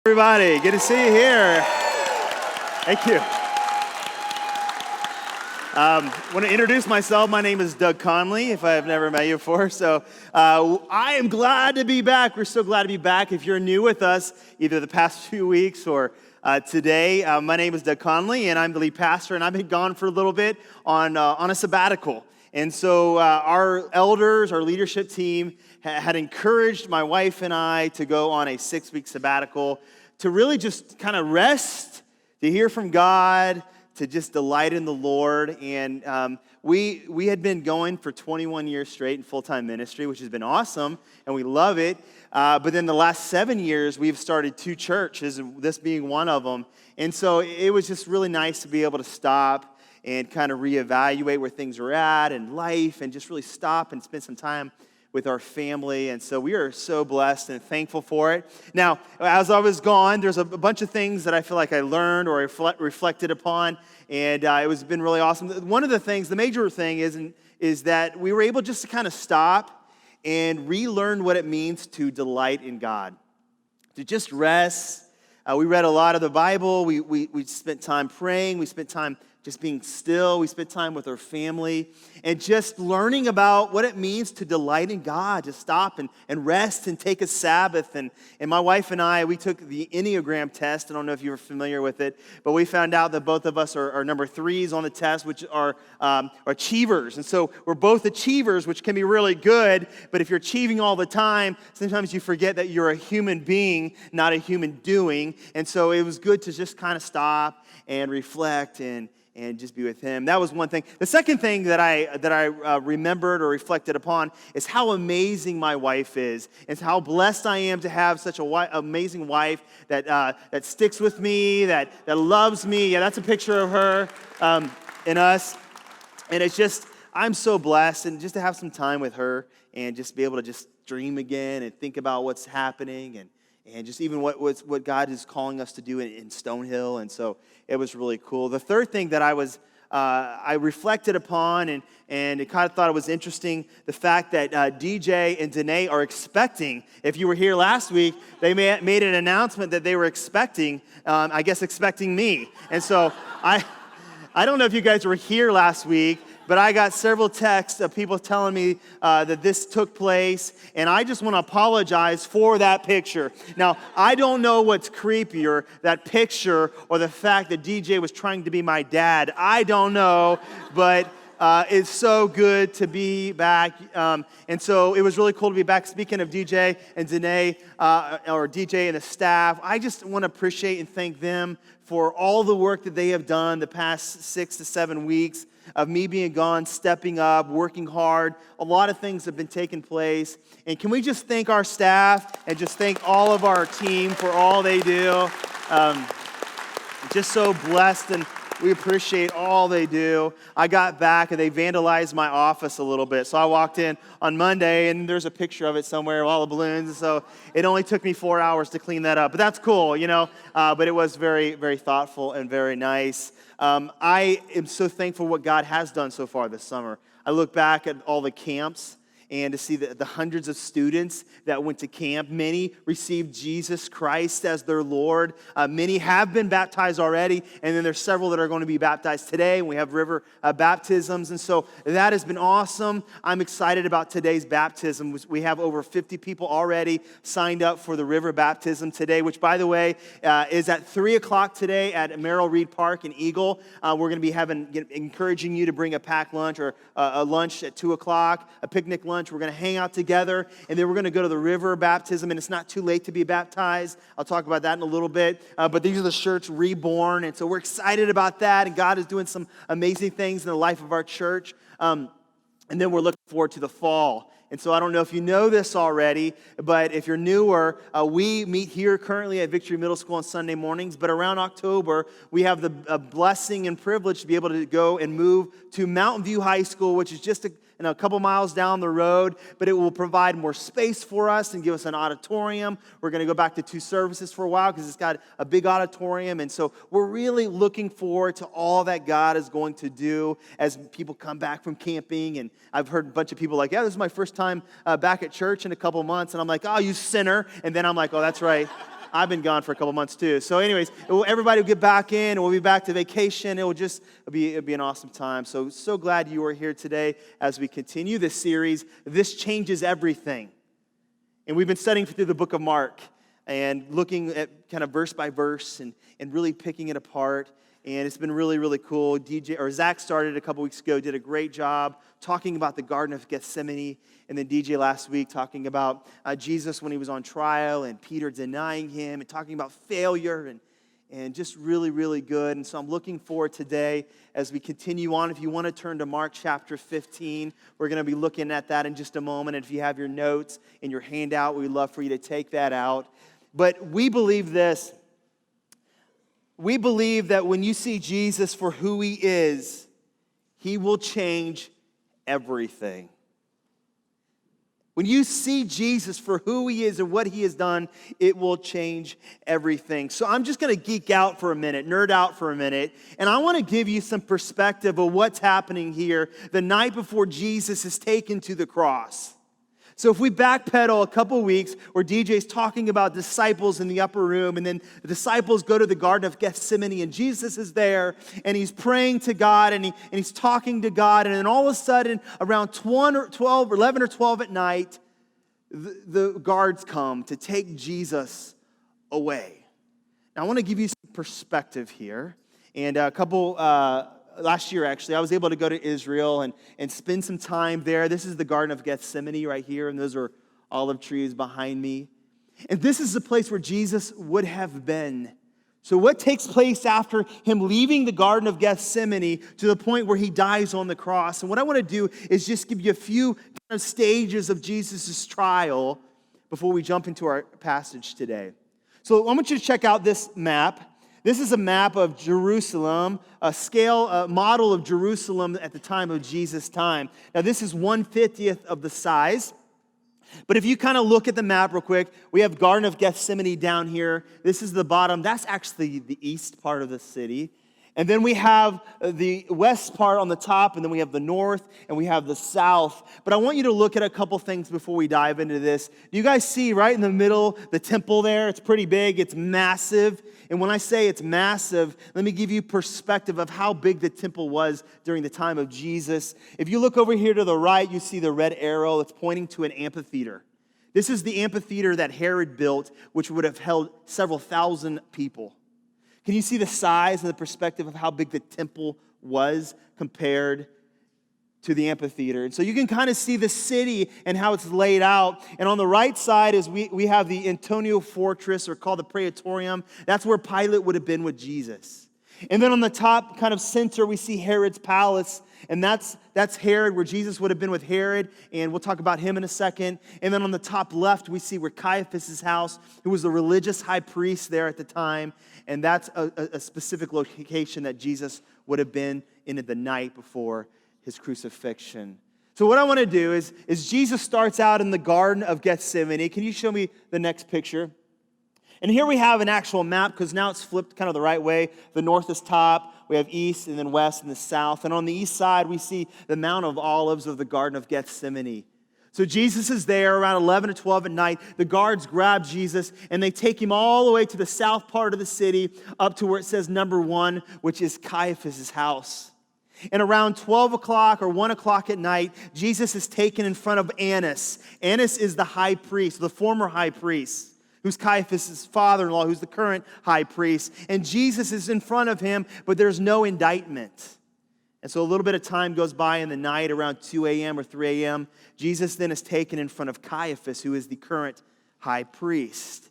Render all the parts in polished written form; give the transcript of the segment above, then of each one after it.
Everybody, good to see you here. Thank you. Want to introduce myself. My name is Doug Conley, if I have never met you before. So I am glad to be back. We're so glad to be back. If you're new with us, either the past few weeks or today, my name is Doug Conley, and I'm the lead pastor, and I've been gone for a little bit on a sabbatical. And so our elders, our leadership team, had encouraged my wife and I to go on a 6-week sabbatical to really just kind of rest, to hear from God, to just delight in the Lord. And we had been going for 21 years straight in full-time ministry, which has been awesome, and we love it. But then the last 7 years, we've started 2 churches, this being one of them. And so it was just really nice to be able to stop and kind of reevaluate where things are at in life and just really stop and spend some time with our family. And so we are so blessed and thankful for it. Now, as I was gone, there's a bunch of things that I feel like I learned or reflected upon, and it was been really awesome. One of the things, the major thing is that we were able just to kind of stop and relearn what it means to delight in God, to just rest. We read a lot of the Bible. We spent time praying. We spent time just being still. We spent time with our family and just learning about what it means to delight in God, to stop and rest and take a Sabbath. And my wife and I, we took the Enneagram test. I don't know if you were familiar with it, but we found out that both of us are number 3s on the test, which are achievers. And so we're both achievers, which can be really good, but if you're achieving all the time, sometimes you forget that you're a human being, not a human doing. And so it was good to just kind of stop and reflect and just be with him. That was one thing. The second thing that I remembered or reflected upon is how amazing my wife is, and how blessed I am to have such an amazing wife that sticks with me, that loves me. Yeah, that's a picture of her and us. And it's just, I'm so blessed, and just to have some time with her and just be able to just dream again and think about what's happening and just even what God is calling us to do in Stonehill. And so it was really cool. The third thing that I reflected upon and it kind of thought it was interesting, the fact that DJ and Danae are expecting. If you were here last week, they made an announcement that they were expecting, expecting me. And so I don't know if you guys were here last week, but I got several texts of people telling me that this took place, and I just want to apologize for that picture. Now, I don't know what's creepier, that picture or the fact that DJ was trying to be my dad. I don't know, but it's so good to be back. And so it was really cool to be back. Speaking of DJ and Danae, or DJ and the staff, I just want to appreciate and thank them for all the work that they have done the past 6 to 7 weeks of me being gone, stepping up, working hard. A lot of things have been taking place. And can we just thank our staff and just thank all of our team for all they do? Just so blessed, and we appreciate all they do. I got back and they vandalized my office a little bit. So I walked in on Monday and there's a picture of it somewhere, all the balloons. So it only took me 4 hours to clean that up. But that's cool, but it was very, very thoughtful and very nice. I am so thankful for what God has done so far this summer. I look back at all the camps and to see the hundreds of students that went to camp. Many received Jesus Christ as their Lord. Many have been baptized already, and then there's several that are going to be baptized today. We have river baptisms, and so that has been awesome. I'm excited about today's baptism. We have over 50 people already signed up for the river baptism today, which, by the way, is at 3 o'clock today at Merrill Reed Park in Eagle. We're going to be encouraging you to bring a packed lunch or a lunch at 2 o'clock, a picnic lunch. We're going to hang out together, and then we're going to go to the river baptism, and it's not too late to be baptized. I'll talk about that in a little bit, but these are the shirts, Reborn, and so we're excited about that, and God is doing some amazing things in the life of our church, and then we're looking forward to the fall. And so I don't know if you know this already, but if you're newer, we meet here currently at Victory Middle School on Sunday mornings, but around October, we have the blessing and privilege to be able to go and move to Mountain View High School, which is just a couple miles down the road, but it will provide more space for us and give us an auditorium. We're going to go back to 2 services for a while because it's got a big auditorium, and so we're really looking forward to all that God is going to do as people come back from camping. And I've heard a bunch of people like, yeah, this is my first time back at church in a couple months, and I'm like, oh, you sinner, and then I'm like, oh, that's right. I've been gone for a couple months too. So anyways, everybody will get back in, and we'll be back to vacation. It'll be an awesome time. So glad you are here today as we continue this series, This Changes Everything. And we've been studying through the book of Mark and looking at kind of verse by verse and really picking it apart. And it's been really, really cool. Zach started a couple weeks ago, did a great job talking about the Garden of Gethsemane. And then DJ last week talking about Jesus when he was on trial and Peter denying him and talking about failure and just really, really good. And so I'm looking forward today as we continue on. If you want to turn to Mark chapter 15, we're going to be looking at that in just a moment. And if you have your notes in your handout, we'd love for you to take that out. But we believe this. We believe that when you see Jesus for who he is, he will change everything. When you see Jesus for who he is and what he has done, it will change everything. So I'm just going to geek out for a minute, nerd out for a minute, and I want to give you some perspective of what's happening here the night before Jesus is taken to the cross. So if we backpedal a couple weeks where DJ's talking about disciples in the upper room, and then the disciples go to the Garden of Gethsemane, and Jesus is there, and he's praying to God, and he's talking to God, and then all of a sudden, around 11 or 12 at night, the guards come to take Jesus away. Now, I want to give you some perspective here, and last year, actually, I was able to go to Israel and spend some time there. This is the Garden of Gethsemane right here, and those are olive trees behind me. And this is the place where Jesus would have been. So what takes place after him leaving the Garden of Gethsemane to the point where he dies on the cross? And what I want to do is just give you a few kind of stages of Jesus' trial before we jump into our passage today. So I want you to check out this map. This is a map of Jerusalem, a model of Jerusalem at the time of Jesus' time. Now, this is 1/50th of the size. But if you kind of look at the map real quick, we have Garden of Gethsemane down here. This is the bottom. That's actually the east part of the city. And then we have the west part on the top, and then we have the north, and we have the south. But I want you to look at a couple things before we dive into this. Do you guys see right in the middle the temple there? It's pretty big. It's massive. And when I say it's massive, let me give you perspective of how big the temple was during the time of Jesus. If you look over here to the right, you see the red arrow. It's pointing to an amphitheater. This is the amphitheater that Herod built, which would have held several thousand people. Can you see the size and the perspective of how big the temple was compared to the amphitheater? And so you can kind of see the city and how it's laid out. And on the right side is we have the Antonia Fortress, or called the Praetorium. That's where Pilate would have been with Jesus. And then on the top kind of center, we see Herod's palace. And that's Herod, where Jesus would have been with Herod. And we'll talk about him in a second. And then on the top left, we see where Caiaphas' house, who was the religious high priest there at the time. And that's a specific location that Jesus would have been in the night before his crucifixion. So what I want to do is Jesus starts out in the Garden of Gethsemane. Can you show me the next picture? And here we have an actual map, because now it's flipped kind of the right way. The north is top, we have east, and then west, and the south. And on the east side, we see the Mount of Olives of the Garden of Gethsemane. So Jesus is there around 11 or 12 at night. The guards grab Jesus, and they take him all the way to the south part of the city, up to where it says number 1, which is Caiaphas' house. And around 12 o'clock or 1 o'clock at night, Jesus is taken in front of Annas. Annas is the high priest, the former high priest, who's Caiaphas' father-in-law, who's the current high priest. And Jesus is in front of him, but there's no indictment. And so a little bit of time goes by in the night, around 2 a.m. or 3 a.m. Jesus then is taken in front of Caiaphas, who is the current high priest.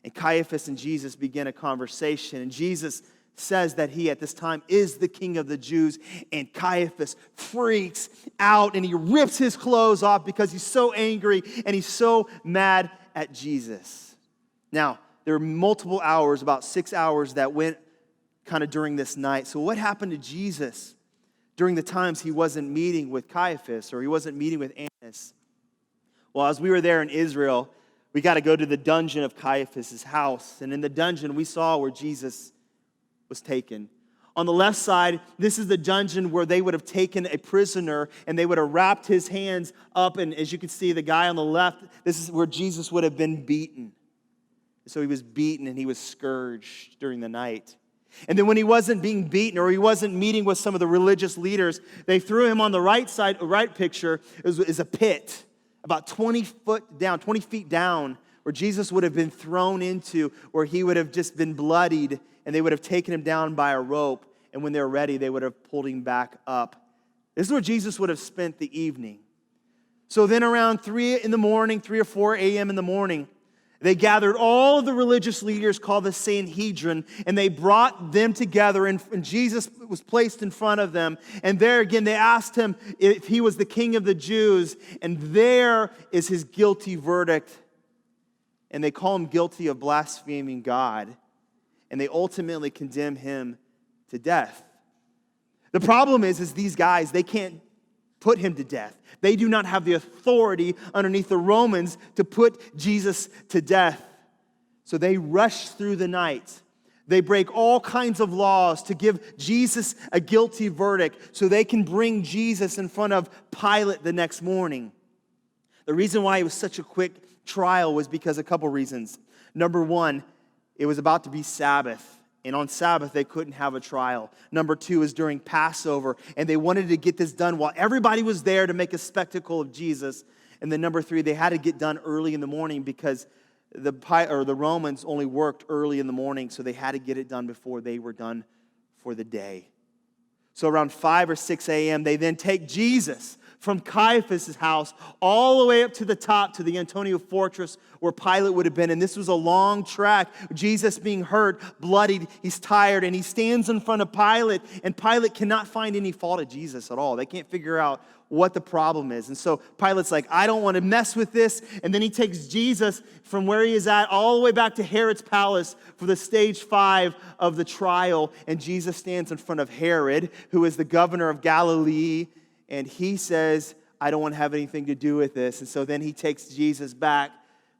And Caiaphas and Jesus begin a conversation. And Jesus says that he, at this time, is the king of the Jews. And Caiaphas freaks out, and he rips his clothes off because he's so angry and he's so mad at Jesus. Now, there were multiple hours, about 6 hours, that went kind of during this night. So what happened to Jesus during the times he wasn't meeting with Caiaphas, or he wasn't meeting with Annas? Well, as we were there in Israel, we got to go to the dungeon of Caiaphas' house. And in the dungeon, we saw where Jesus was taken. On the left side, this is the dungeon where they would have taken a prisoner, and they would have wrapped his hands up. And as you can see, the guy on the left, this is where Jesus would have been beaten. So he was beaten and he was scourged during the night. And then when he wasn't being beaten or he wasn't meeting with some of the religious leaders, they threw him on the right side, right picture is a pit about 20 feet down, where Jesus would have been thrown into, where he would have just been bloodied, and they would have taken him down by a rope, and when they were ready, they would have pulled him back up. This is where Jesus would have spent the evening. So then around 3 or 4 a.m. in the morning, they gathered all of the religious leaders called the Sanhedrin, and they brought them together, and Jesus was placed in front of them. And there again, they asked him if he was the king of the Jews, and there is his guilty verdict. And they call him guilty of blaspheming God, and they ultimately condemn him to death. The problem is these guys, they can't put him to death. They do not have the authority underneath the Romans to put Jesus to death. So they rush through the night. They break all kinds of laws to give Jesus a guilty verdict so they can bring Jesus in front of Pilate the next morning. The reason why it was such a quick trial was because a couple reasons. Number one, it was about to be Sabbath. And on Sabbath, they couldn't have a trial. Number two is during Passover, and they wanted to get this done while everybody was there to make a spectacle of Jesus. And then number three, they had to get done early in the morning because the Romans only worked early in the morning, so they had to get it done before they were done for the day. So around 5 or 6 a.m., they then take Jesus from Caiaphas' house all the way up to the top to the Antonia Fortress where Pilate would have been. And this was a long track. Jesus being hurt, bloodied, he's tired, and he stands in front of Pilate. And Pilate cannot find any fault of Jesus at all. They can't figure out what the problem is. And so Pilate's like, I don't want to mess with this. And then he takes Jesus from where he is at all the way back to Herod's palace for the stage 5 of the trial. And Jesus stands in front of Herod, who is the governor of Galilee. And he says, I don't want to have anything to do with this. And so then he takes Jesus back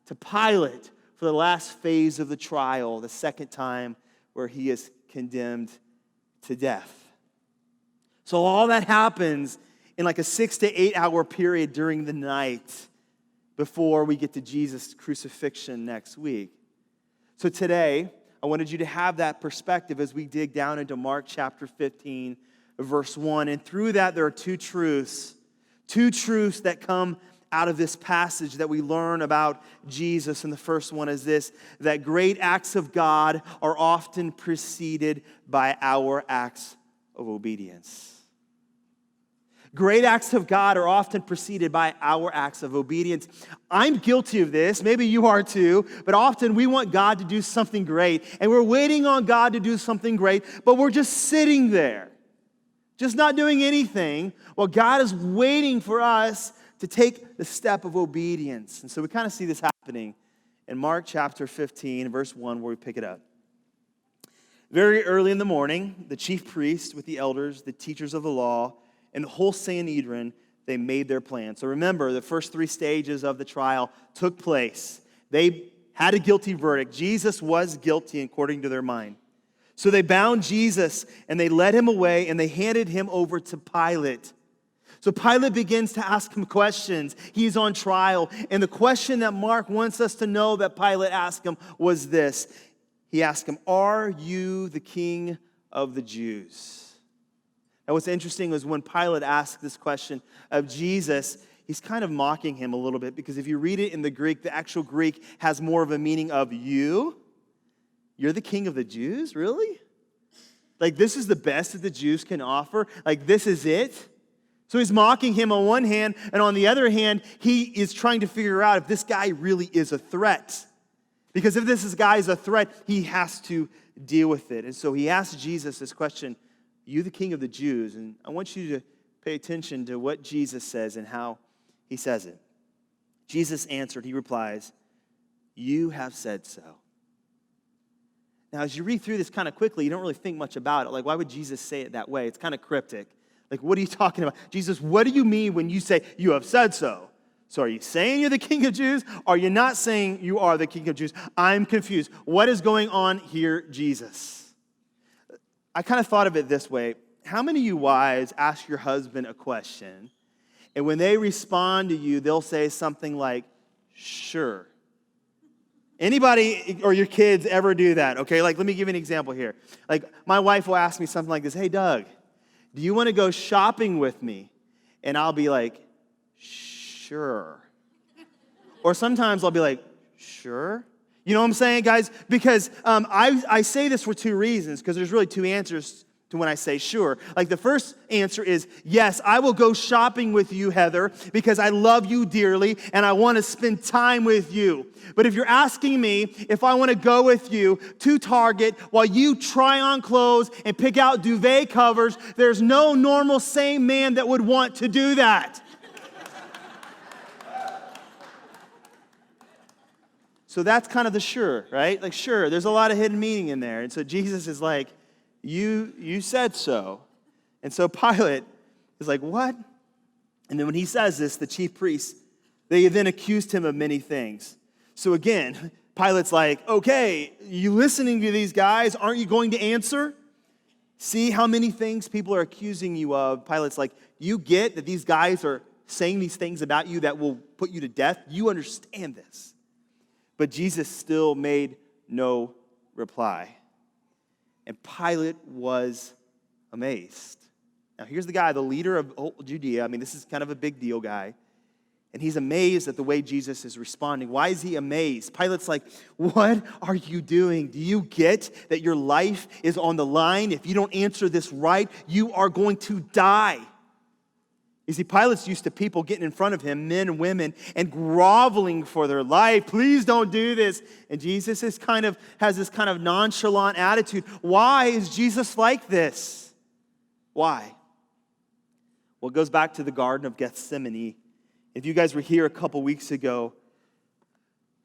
to Pilate for the last phase of the trial, the second time where he is condemned to death. So all that happens in like a 6 to 8 hour period during the night before we get to Jesus' crucifixion next week. So today, I wanted you to have that perspective as we dig down into Mark chapter 15, verse 1. And through that, there are two truths that come out of this passage that we learn about Jesus. And the first one is this, that great acts of God are often preceded by our acts of obedience. Great acts of God are often preceded by our acts of obedience. I'm guilty of this. Maybe you are too. But often we want God to do something great. And we're waiting on God to do something great. But we're just sitting there, just not doing anything, while God is waiting for us to take the step of obedience. And so we kind of see this happening in Mark chapter 15, verse 1, where we pick it up. Very early in the morning, the chief priests with the elders, the teachers of the law, and the whole Sanhedrin, they made their plan. So remember, the first 3 stages of the trial took place. They had a guilty verdict. Jesus was guilty according to their mind. So they bound Jesus, and they led him away, and they handed him over to Pilate. So Pilate begins to ask him questions. He's on trial. And the question that Mark wants us to know that Pilate asked him was this. He asked him, "Are you the king of the Jews?" Now what's interesting is when Pilate asked this question of Jesus, he's kind of mocking him a little bit, because if you read it in the Greek, the actual Greek has more of a meaning of you. You're the king of the Jews? Really? Like, this is the best that the Jews can offer? Like, this is it? So he's mocking him on one hand, and on the other hand, he is trying to figure out if this guy really is a threat. Because if this guy is a threat, he has to deal with it. And so he asks Jesus this question, "You the king of the Jews?" And I want you to pay attention to what Jesus says and how he says it. Jesus answered, he replies, "You have said so." Now, as you read through this kind of quickly, you don't really think much about it. Like, why would Jesus say it that way? It's kind of cryptic. Like, what are you talking about? Jesus, what do you mean when you say, "You have said so"? So are you saying you're the king of Jews? Or are you not saying you are the king of Jews? I'm confused. What is going on here, Jesus? I kind of thought of it this way. How many of you wives ask your husband a question, and when they respond to you, they'll say something like, "Sure"? Anybody or your kids ever do that? Okay, like let me give you an example here. Like my wife will ask me something like this, "Hey Doug, do you want to go shopping with me?" And I'll be like, "Sure." Or sometimes I'll be like, "Sure." You know what I'm saying, guys? Because I say this for two reasons, because there's really two answers to when I say sure. Like the first answer is, yes, I will go shopping with you, Heather, because I love you dearly and I want to spend time with you. But if you're asking me if I want to go with you to Target while you try on clothes and pick out duvet covers, there's no normal sane man that would want to do that. So that's kind of the sure, right? Like, sure, there's a lot of hidden meaning in there. And so Jesus is like, you said so. And so Pilate is like, what? And then when he says this, the chief priests, they then accused him of many things. So again, Pilate's like, okay, you listening to these guys, aren't you going to answer? See how many things people are accusing you of? Pilate's like, you get that these guys are saying these things about you that will put you to death? You understand this. But Jesus still made no reply. And Pilate was amazed. Now, here's the guy, the leader of Judea. I mean, this is kind of a big deal guy. And he's amazed at the way Jesus is responding. Why is he amazed? Pilate's like, what are you doing? Do you get that your life is on the line? If you don't answer this right, you are going to die. You see, Pilate's used to people getting in front of him, men and women, and groveling for their life. Please don't do this. And Jesus has this kind of nonchalant attitude. Why is Jesus like this? Why? Well, it goes back to the Garden of Gethsemane. If you guys were here a couple weeks ago,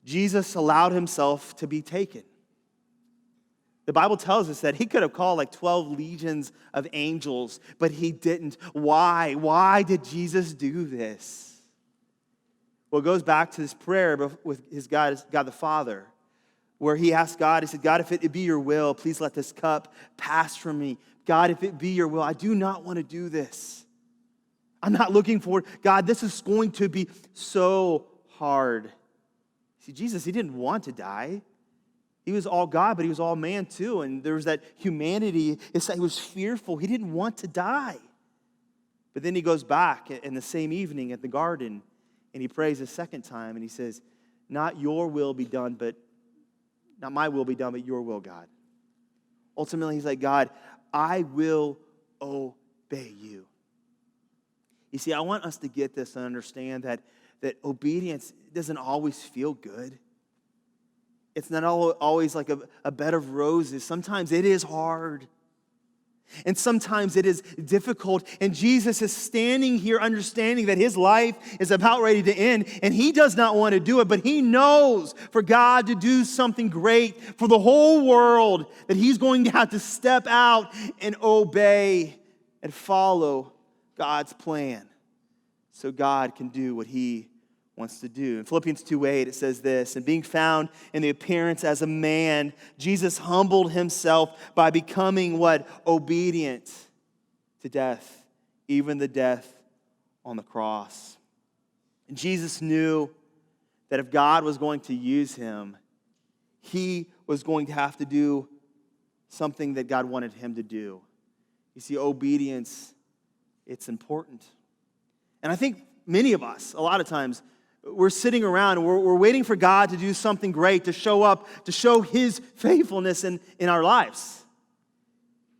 Jesus allowed himself to be taken. The Bible tells us that he could have called like 12 legions of angels, but he didn't. Why? Why did Jesus do this? Well, it goes back to this prayer with his God the Father, where he asked God, he said, God, if it be your will, please let this cup pass from me. God, if it be your will, I do not want to do this. I'm not looking forward. God, this is going to be so hard. See, Jesus, he didn't want to die. He was all God, but he was all man too. And there was that humanity. He was fearful. He didn't want to die. But then he goes back in the same evening at the garden, and he prays a second time, and he says, not your will be done, but not my will be done, but your will, God. Ultimately, he's like, God, I will obey you. You see, I want us to get this and understand that obedience doesn't always feel good. It's not always like a bed of roses. Sometimes it is hard. And sometimes it is difficult. And Jesus is standing here understanding that his life is about ready to end. And he does not want to do it, but he knows for God to do something great for the whole world, that he's going to have to step out and obey and follow God's plan so God can do what he wants to do. In Philippians 2:8, it says this, and being found in the appearance as a man, Jesus humbled himself by becoming what? Obedient to death, even the death on the cross. And Jesus knew that if God was going to use him, he was going to have to do something that God wanted him to do. You see, obedience, it's important. And I think many of us, a lot of times, we're sitting around and we're waiting for God to do something great, to show up, to show his faithfulness in our lives.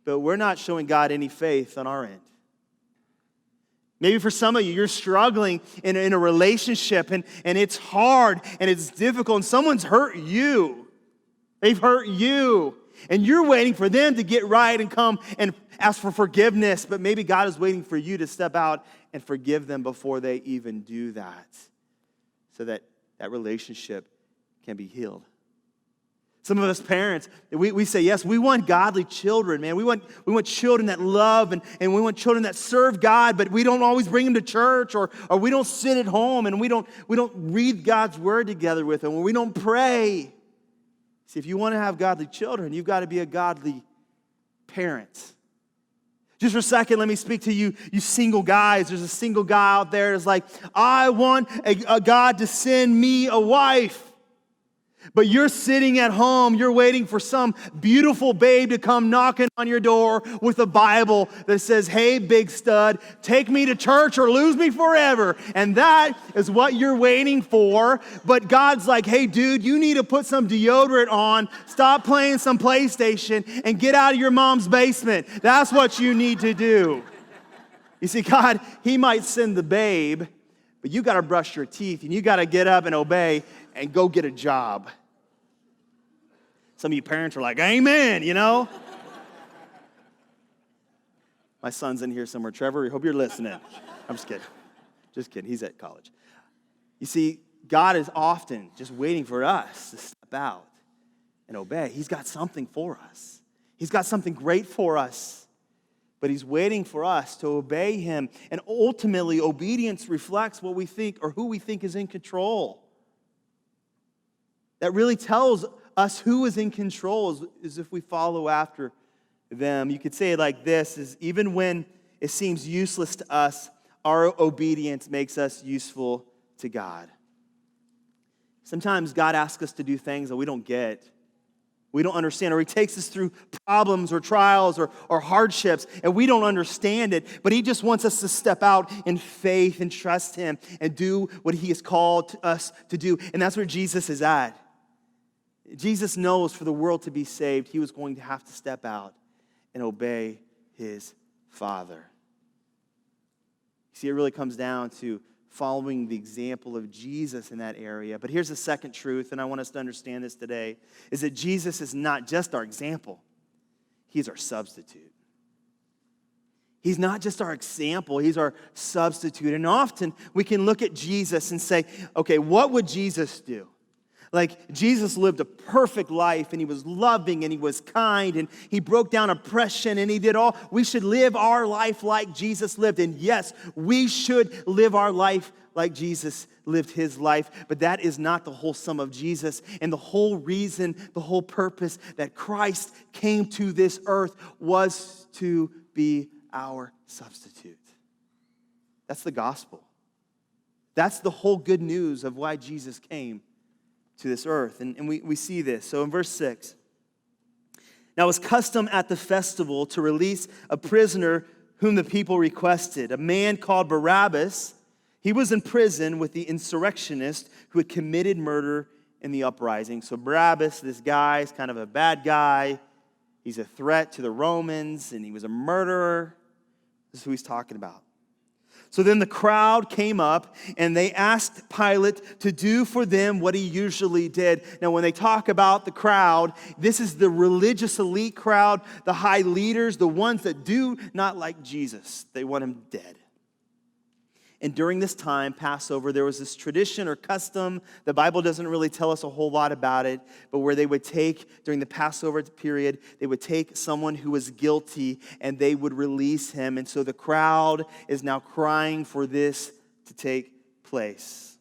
But we're not showing God any faith on our end. Maybe for some of you, you're struggling in a relationship and it's hard and it's difficult and someone's hurt you. They've hurt you. And you're waiting for them to get right and come and ask for forgiveness. But maybe God is waiting for you to step out and forgive them before they even do that, so that relationship can be healed. Some of us parents, we say, yes, we want godly children, man. We want children that love and we want children that serve God, but we don't always bring them to church or we don't sit at home and we don't read God's word together with them, or we don't pray. See, if you want to have godly children, you've got to be a godly parent. Just for a second, let me speak to you single guys. There's a single guy out there that's like, I want a God to send me a wife. But you're sitting at home, you're waiting for some beautiful babe to come knocking on your door with a Bible that says, hey, big stud, take me to church or lose me forever. And that is what you're waiting for. But God's like, hey, dude, you need to put some deodorant on, stop playing some PlayStation, and get out of your mom's basement. That's what you need to do. You see, God, He might send the babe, but you got to brush your teeth, and you got to get up and obey and go get a job. Some of you parents are like, amen, you know? My son's in here somewhere. Trevor, I hope you're listening. I'm just kidding. Just kidding. He's at college. You see, God is often just waiting for us to step out and obey. He's got something for us. He's got something great for us. But He's waiting for us to obey Him. And ultimately, obedience reflects what we think or who we think is in control. That really tells us who is in control is if we follow after them. You could say it like this, is even when it seems useless to us, our obedience makes us useful to God. Sometimes God asks us to do things that we don't get, we don't understand, or He takes us through problems or trials or hardships, and we don't understand it, but He just wants us to step out in faith and trust Him and do what He has called us to do. And that's where Jesus is at. Jesus knows for the world to be saved, He was going to have to step out and obey His Father. See, it really comes down to following the example of Jesus in that area. But here's the second truth, and I want us to understand this today, is that Jesus is not just our example, He's our substitute. He's not just our example, He's our substitute. And often we can look at Jesus and say, okay, what would Jesus do? Like, Jesus lived a perfect life, and He was loving, and He was kind, and He broke down oppression, and He did all. We should live our life like Jesus lived. And yes, we should live our life like Jesus lived His life, but that is not the whole sum of Jesus. And the whole reason, the whole purpose that Christ came to this earth was to be our substitute. That's the gospel. That's the whole good news of why Jesus came to this earth. And we see this. So in verse 6, now it was custom at the festival to release a prisoner whom the people requested, a man called Barabbas. He was in prison with the insurrectionists who had committed murder in the uprising. So Barabbas, this guy, is kind of a bad guy. He's a threat to the Romans, and he was a murderer. This is who he's talking about. So then the crowd came up, and they asked Pilate to do for them what he usually did. Now, when they talk about the crowd, this is the religious elite crowd, the high leaders, the ones that do not like Jesus. They want Him dead. And during this time, Passover, there was this tradition or custom. The Bible doesn't really tell us a whole lot about it, but where they would take, during the Passover period, they would take someone who was guilty and they would release him. And so the crowd is now crying for this to take place.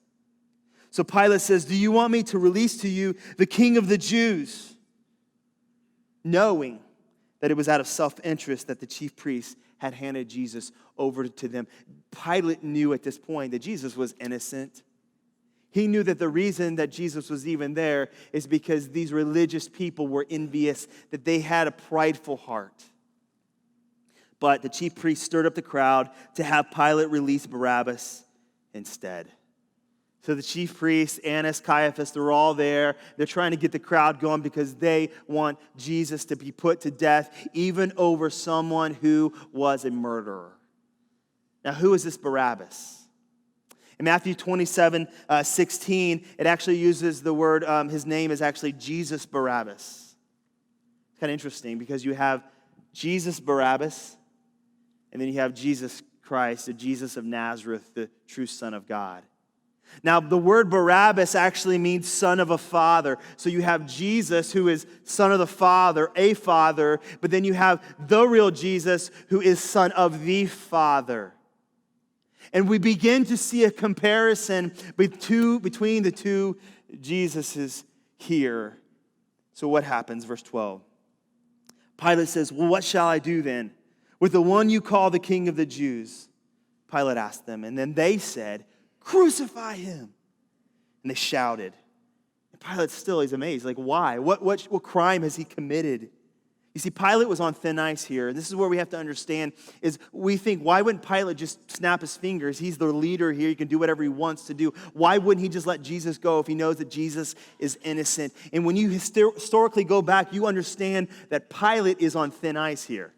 So Pilate says, "Do you want me to release to you the King of the Jews?" Knowing that it was out of self-interest that the chief priests had handed Jesus over to them. Pilate knew at this point that Jesus was innocent. He knew that the reason that Jesus was even there is because these religious people were envious, that they had a prideful heart. But the chief priests stirred up the crowd to have Pilate release Barabbas instead. So the chief priests, Annas, Caiaphas, they're all there. They're trying to get the crowd going because they want Jesus to be put to death, even over someone who was a murderer. Now, who is this Barabbas? In Matthew 27:16, it actually uses the word, his name is actually Jesus Barabbas. It's kind of interesting because you have Jesus Barabbas, and then you have Jesus Christ, the Jesus of Nazareth, the true Son of God. Now, the word Barabbas actually means son of a father. So you have Jesus, who is son of the Father, a father, but then you have the real Jesus, who is son of the Father. And we begin to see a comparison between the two Jesuses here. So what happens? Verse 12. Pilate says, "Well, what shall I do then with the one you call the King of the Jews?" Pilate asked them, and then they said, "Crucify him." And they shouted. And Pilate still is amazed. Like, why? What crime has he committed? You see, Pilate was on thin ice here. And this is where we have to understand is we think, why wouldn't Pilate just snap his fingers? He's the leader here. He can do whatever he wants to do. Why wouldn't he just let Jesus go if he knows that Jesus is innocent? And when you historically go back, you understand that Pilate is on thin ice here.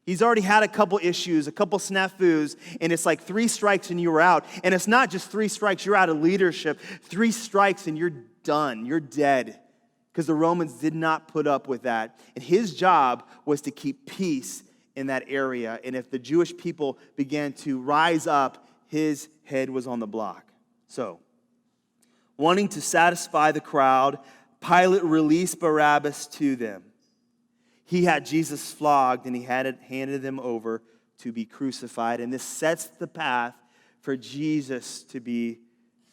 He's already had a couple issues, a couple snafus, and it's like 3 strikes and you're out. And it's not just 3 strikes, you're out of leadership. 3 strikes and you're done, you're dead. Because the Romans did not put up with that. And his job was to keep peace in that area. And if the Jewish people began to rise up, his head was on the block. So, wanting to satisfy the crowd, Pilate released Barabbas to them. He had Jesus flogged and he handed him over to be crucified. And this sets the path for Jesus to be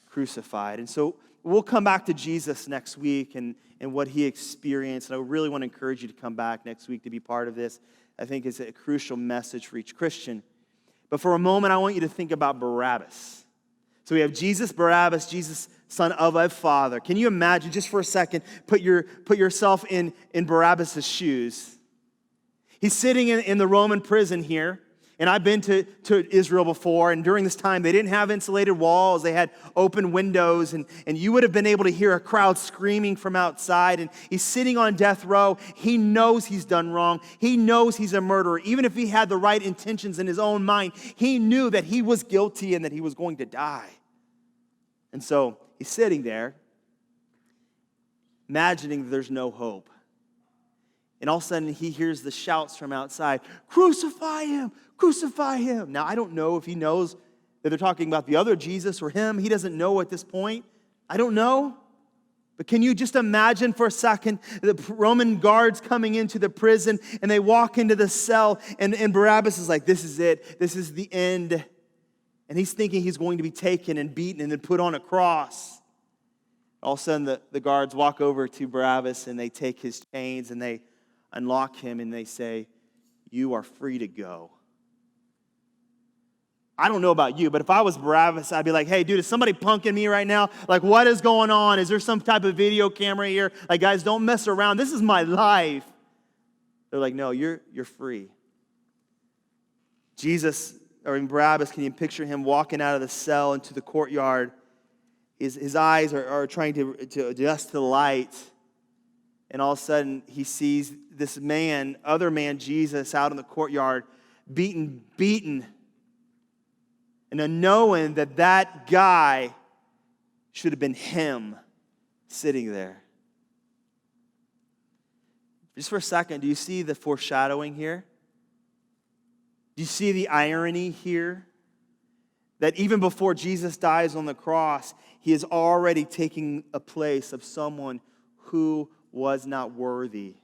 crucified. And so we'll come back to Jesus next week and what he experienced. And I really want to encourage you to come back next week to be part of this. I think it's a crucial message for each Christian. But for a moment, I want you to think about Barabbas. So we have Jesus, Barabbas, Jesus, son of a father. Can you imagine, just for a second, put yourself in Barabbas' shoes. He's sitting in the Roman prison here. And I've been to Israel before, and during this time, they didn't have insulated walls. They had open windows, and you would have been able to hear a crowd screaming from outside. And he's sitting on death row. He knows he's done wrong. He knows he's a murderer. Even if he had the right intentions in his own mind, he knew that he was guilty and that he was going to die. And so he's sitting there, imagining that there's no hope. And all of a sudden, he hears the shouts from outside, "Crucify him! Crucify him!" Now, I don't know if he knows that they're talking about the other Jesus or him. He doesn't know at this point. I don't know. But can you just imagine for a second the Roman guards coming into the prison, and they walk into the cell, and Barabbas is like, this is it. This is the end. And he's thinking he's going to be taken and beaten and then put on a cross. All of a sudden, the guards walk over to Barabbas, and they take his chains, and they unlock him, and they say, "You are free to go." I don't know about you, but if I was Barabbas, I'd be like, "Hey, dude, is somebody punking me right now? Like, what is going on? Is there some type of video camera here? Like, guys, don't mess around. This is my life." They're like, "No, you're free." Jesus, or in Barabbas, can you picture him walking out of the cell into the courtyard? His eyes are trying to adjust to the light. And all of a sudden, he sees this man, other man, Jesus, out in the courtyard, beaten. And then knowing that guy should have been him sitting there. Just for a second, do you see the foreshadowing here? Do you see the irony here? That even before Jesus dies on the cross, he is already taking a place of someone who was not worthy.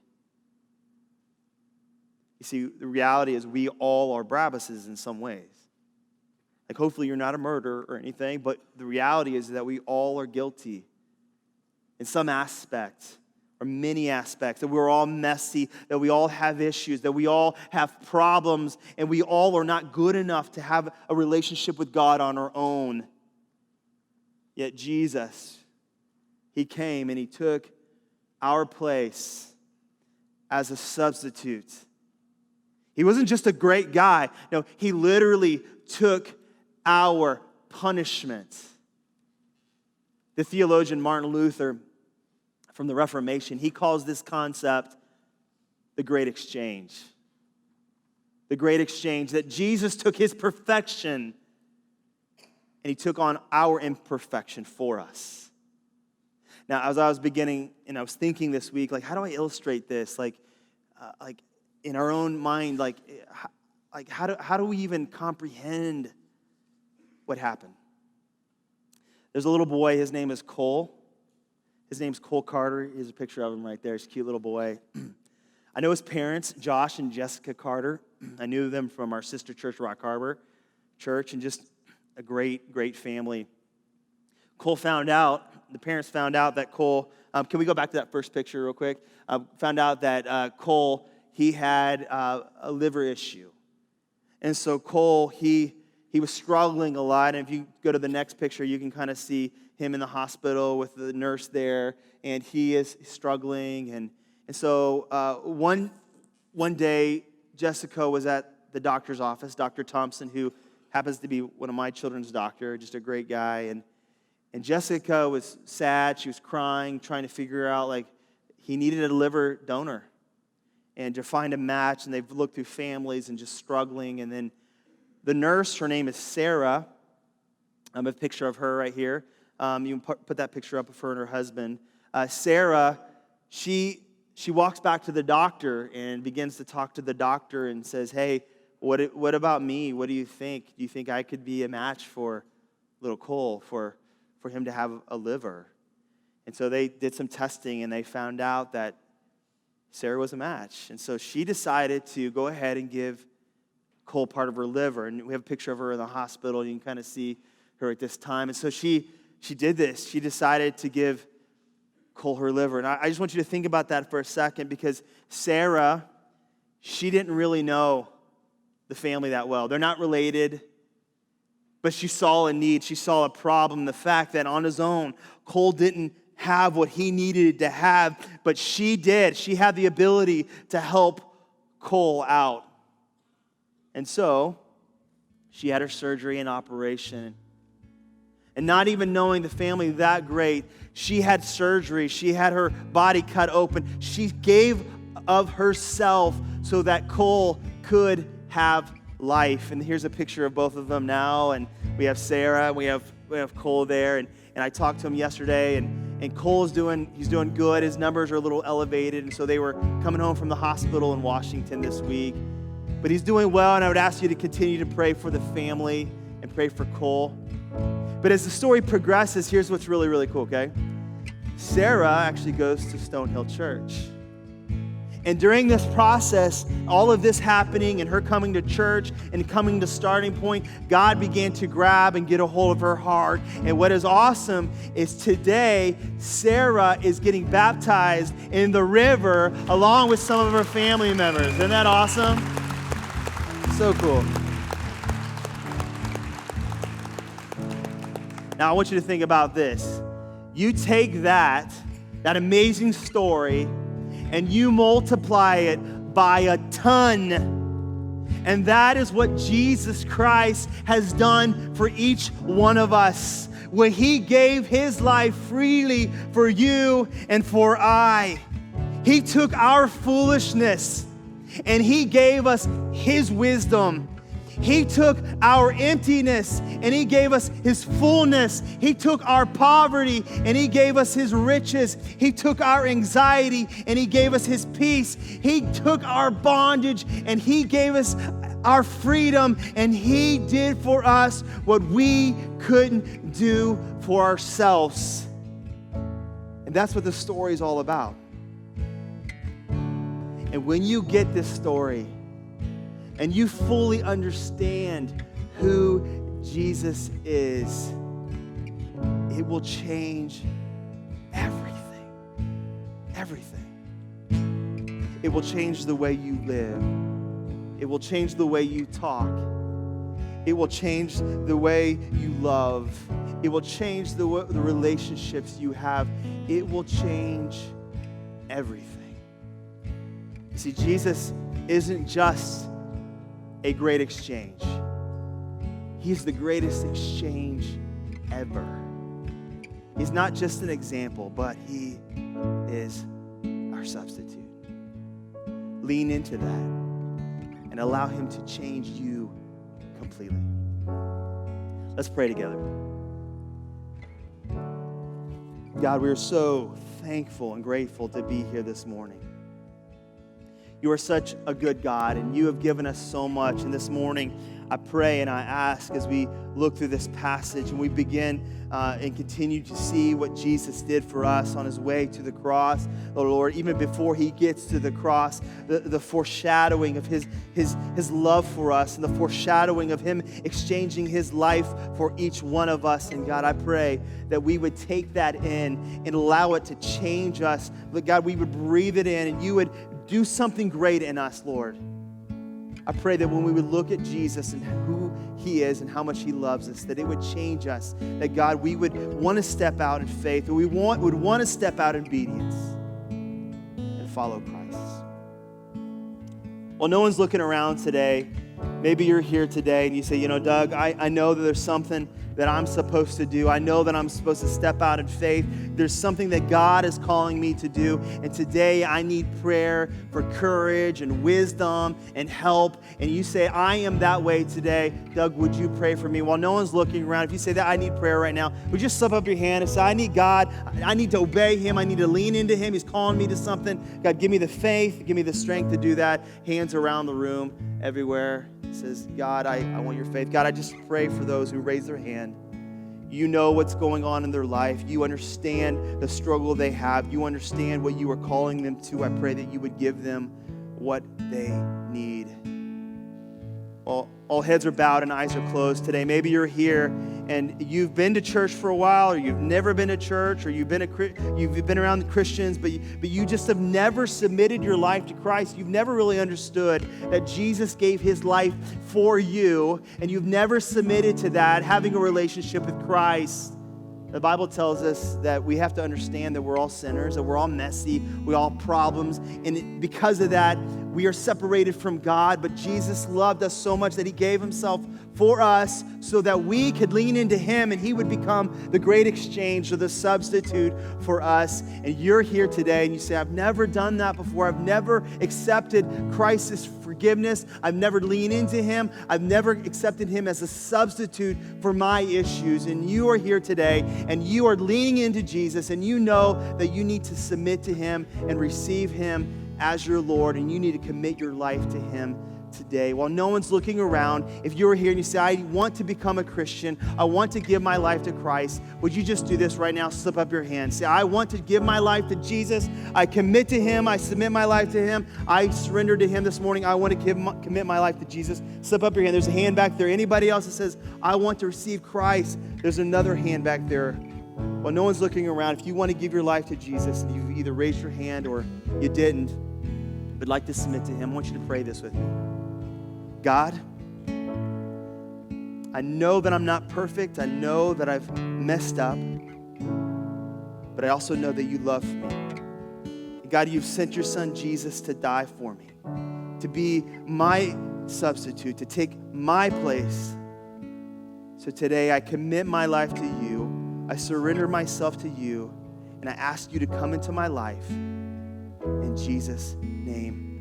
You see, the reality is we all are Barabbases in some ways. Like, hopefully you're not a murderer or anything, but the reality is that we all are guilty in some aspect or many aspects, that we're all messy, that we all have issues, that we all have problems, and we all are not good enough to have a relationship with God on our own. Yet Jesus, he came and he took our place as a substitute. He wasn't just a great guy. No, he literally took our punishment. The theologian Martin Luther from the Reformation, he calls this concept the Great Exchange. The Great Exchange, that Jesus took his perfection and he took on our imperfection for us. Now, as I was beginning, and I was thinking this week, like, how do I illustrate this? Like in our own mind, how do we even comprehend what happened? There's a little boy, his name is Cole. His name's Cole Carter. Here's a picture of him right there. He's a cute little boy. I know his parents, Josh and Jessica Carter. I knew them from our sister church, Rock Harbor Church, and just a great, great family. The parents found out that Cole, can we go back to that first picture real quick? Found out that Cole, he had a liver issue. And so Cole, he was struggling a lot. And if you go to the next picture, you can kind of see him in the hospital with the nurse there, and he is struggling. And so one day, Jessica was at the doctor's office, Dr. Thompson, who happens to be one of my children's doctor, just a great guy. And Jessica was sad. She was crying, trying to figure out, like, he needed a liver donor and to find a match. And they've looked through families and just struggling. And then the nurse, her name is Sarah. I have a picture of her right here. You can put that picture up of her and her husband. Sarah, she walks back to the doctor and begins to talk to the doctor and says, hey, what about me? What do you think? Do you think I could be a match for little Cole, for him to have a liver? And so they did some testing, and they found out that Sarah was a match. And so she decided to go ahead and give Cole part of her liver. And we have a picture of her in the hospital. You can kind of see her at this time. And so she did this. She decided to give Cole her liver. And I just want you to think about that for a second, because Sarah, she didn't really know the family that well. They're not related, but she saw a need. She saw a problem. The fact that on his own, Cole didn't have what he needed to have, but she did. She had the ability to help Cole out. And so she had her surgery and operation. And not even knowing the family that great, she had surgery. She had her body cut open. She gave of herself so that Cole could have life. And here's a picture of both of them now. And we have Sarah, and we have Cole there. And I talked to him yesterday, and Cole he's doing good. His numbers are a little elevated. And so they were coming home from the hospital in Washington this week. But he's doing well, and I would ask you to continue to pray for the family and pray for Cole. But as the story progresses, here's what's really, really cool, okay? Sarah actually goes to Stonehill Church. And during this process, all of this happening and her coming to church and coming to Starting Point, God began to grab and get a hold of her heart. And what is awesome is today, Sarah is getting baptized in the river along with some of her family members. Isn't that awesome? So cool. Now, I want you to think about this. You take that amazing story, and you multiply it by a ton. And that is what Jesus Christ has done for each one of us, when he gave his life freely for you and for I. He took our foolishness and he gave us his wisdom. He took our emptiness and he gave us his fullness. He took our poverty and he gave us his riches. He took our anxiety and he gave us his peace. He took our bondage and he gave us our freedom. And he did for us what we couldn't do for ourselves. And that's what the story is all about. And when you get this story, and you fully understand who Jesus is, it will change everything. Everything. It will change the way you live. It will change the way you talk. It will change the way you love. It will change the relationships you have. It will change everything. You see, Jesus isn't just a great exchange. He's the greatest exchange ever. He's not just an example, but he is our substitute. Lean into that and allow him to change you completely. Let's pray together. God, we are so thankful and grateful to be here this morning. You are such a good God, and you have given us so much. And this morning, I pray and I ask as we look through this passage and we begin and continue to see what Jesus did for us on his way to the cross, oh Lord, even before he gets to the cross, the foreshadowing of his love for us and the foreshadowing of him exchanging his life for each one of us. And God, I pray that we would take that in and allow it to change us. But God, we would breathe it in and you would do something great in us, Lord. I pray that when we would look at Jesus and who he is and how much he loves us, that it would change us. That, God, we would want to step out in faith, that we would want to step out in obedience and follow Christ. Well, no one's looking around today. Maybe you're here today and you say, Doug, I know that there's something that I'm supposed to do. I know that I'm supposed to step out in faith. There's something that God is calling me to do. And today I need prayer for courage and wisdom and help. And you say, I am that way today. Doug, would you pray for me? While no one's looking around, if you say that I need prayer right now, would you just slip up your hand and say, I need God. I need to obey him. I need to lean into him. He's calling me to something. God, give me the faith. Give me the strength to do that. Hands around the room, everywhere. It says, God, I want your faith. God, I just pray for those who raise their hand. You know what's going on in their life. You understand the struggle they have. You understand what you are calling them to. I pray that you would give them what they need. Well, all heads are bowed and eyes are closed today. Maybe you're here and you've been to church for a while, or you've never been to church, or you've been around the Christians, but you just have never submitted your life to Christ. You've never really understood that Jesus gave his life for you, and you've never submitted to that, having a relationship with Christ. The Bible tells us that we have to understand that we're all sinners, that we're all messy, we all have problems, and because of that, we are separated from God, but Jesus loved us so much that he gave himself for us so that we could lean into him and he would become the great exchange or the substitute for us. And you're here today and you say, I've never done that before. I've never accepted Christ's forgiveness. I've never leaned into him. I've never accepted him as a substitute for my issues. And you are here today and you are leaning into Jesus and you know that you need to submit to him and receive him as your Lord, and you need to commit your life to him today. While no one's looking around, if you're here and you say, I want to become a Christian, I want to give my life to Christ, would you just do this right now? Slip up your hand. Say, I want to give my life to Jesus. I commit to him. I submit my life to him. I surrender to him this morning. I want to commit my life to Jesus. Slip up your hand. There's a hand back there. Anybody else that says, I want to receive Christ? There's another hand back there. While no one's looking around, if you want to give your life to Jesus and you've either raised your hand or you didn't, but like to submit to him, I want you to pray this with me. God, I know that I'm not perfect. I know that I've messed up, but I also know that you love me. God, you've sent your son Jesus to die for me, to be my substitute, to take my place. So today I commit my life to you. I surrender myself to you, and I ask you to come into my life. In Jesus' name.